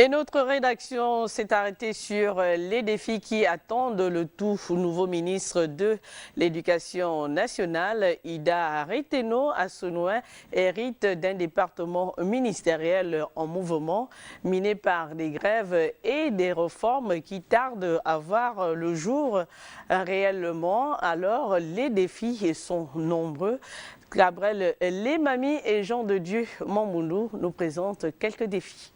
Et notre rédaction s'est arrêtée sur les défis qui attendent le tout nouveau ministre de l'Éducation nationale. Ida Reteno Assonouen hérite d'un département ministériel en mouvement, miné par des grèves et des réformes qui tardent à voir le jour réellement. Alors, les défis sont nombreux. Gabriel Lemami et Jean de Dieu Mamboulou nous présentent quelques défis.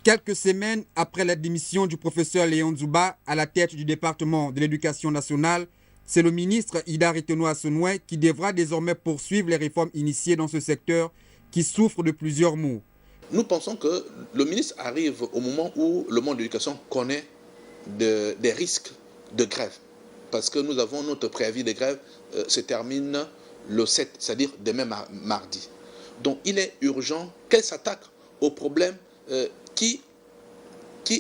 Quelques semaines après la démission du professeur Léon Zouba à la tête du département de l'Éducation nationale, c'est le ministre Ida Reteno Assonouen qui devra désormais poursuivre les réformes initiées dans ce secteur qui souffre de plusieurs maux. Nous pensons que le ministre arrive au moment où le monde de l'éducation connaît des risques de grève. Parce que nous avons notre préavis de grève se termine le 7, c'est-à-dire demain mardi. Donc il est urgent qu'elle s'attaque aux problèmes qui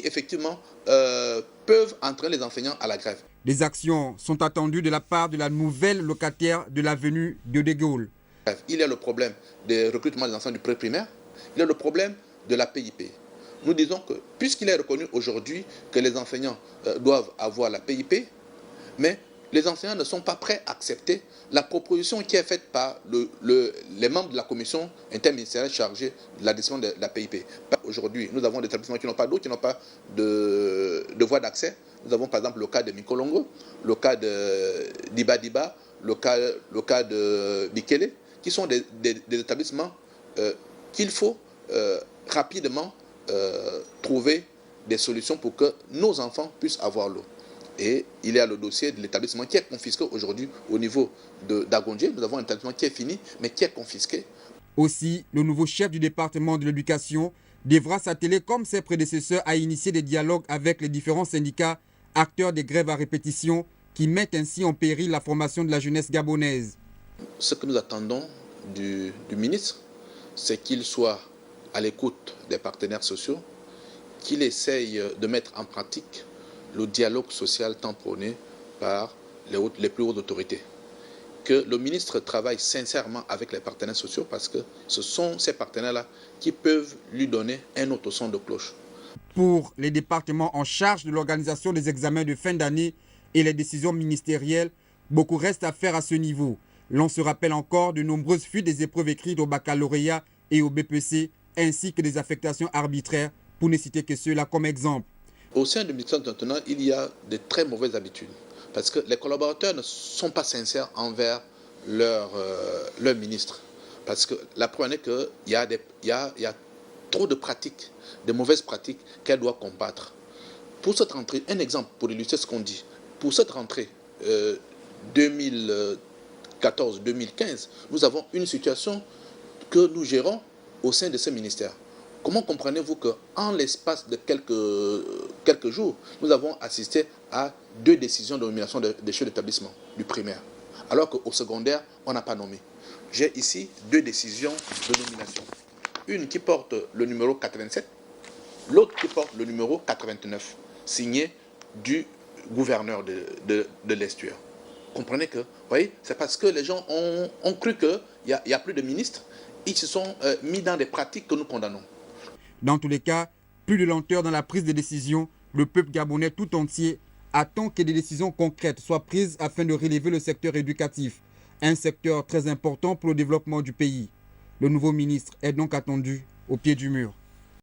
effectivement peuvent entraîner les enseignants à la grève. Des actions sont attendues de la part de la nouvelle locataire de l'avenue de Gaulle. Il y a le problème des recrutements des enseignants du pré-primaire, il y a le problème de la PIP. Nous disons que puisqu'il est reconnu aujourd'hui que les enseignants doivent avoir la PIP, mais les enseignants ne sont pas prêts à accepter la proposition qui est faite par les membres de la commission interministérielle chargée de la décision de la PIP. Aujourd'hui, nous avons des établissements qui n'ont pas d'eau, qui n'ont pas de voie d'accès. Nous avons par exemple le cas de Mikolongo, le cas d'Iba Diba, le cas de Bikele, qui sont des établissements qu'il faut rapidement trouver des solutions pour que nos enfants puissent avoir l'eau. Et il y a le dossier de l'établissement qui est confisqué aujourd'hui au niveau d'Agondje. Nous avons un établissement qui est fini, mais qui est confisqué. Aussi, le nouveau chef du département de l'éducation devra s'atteler, comme ses prédécesseurs, à initier des dialogues avec les différents syndicats, acteurs des grèves à répétition, qui mettent ainsi en péril la formation de la jeunesse gabonaise. Ce que nous attendons du ministre, c'est qu'il soit à l'écoute des partenaires sociaux, qu'il essaye de mettre en pratique le dialogue social tant prôné par les plus hautes autorités. Que le ministre travaille sincèrement avec les partenaires sociaux parce que ce sont ces partenaires-là qui peuvent lui donner un autre son de cloche. Pour les départements en charge de l'organisation des examens de fin d'année et les décisions ministérielles, beaucoup reste à faire à ce niveau. L'on se rappelle encore de nombreuses fuites des épreuves écrites au baccalauréat et au BPC, ainsi que des affectations arbitraires, pour ne citer que ceux-là comme exemple. Au sein du ministère maintenant, il y a de très mauvaises habitudes parce que les collaborateurs ne sont pas sincères envers leur ministre. Parce que la preuve est qu'il y a trop de pratiques, de mauvaises pratiques qu'elle doit combattre. Pour cette rentrée, un exemple pour illustrer ce qu'on dit, pour cette rentrée 2014-2015, nous avons une situation que nous gérons au sein de ce ministère. Comment comprenez-vous qu'en l'espace de quelques jours, nous avons assisté à 2 décisions de nomination des chefs d'établissement du primaire, alors qu'au secondaire, on n'a pas nommé. J'ai ici 2 décisions de nomination. Une qui porte le numéro 87, l'autre qui porte le numéro 89, signée du gouverneur de l'Estuaire. Comprenez que, voyez, c'est parce que les gens ont cru qu'il n'y a plus de ministres, ils se sont mis dans des pratiques que nous condamnons. Dans tous les cas, plus de lenteur dans la prise de décision, le peuple gabonais tout entier attend que des décisions concrètes soient prises afin de relever le secteur éducatif, un secteur très important pour le développement du pays. Le nouveau ministre est donc attendu au pied du mur.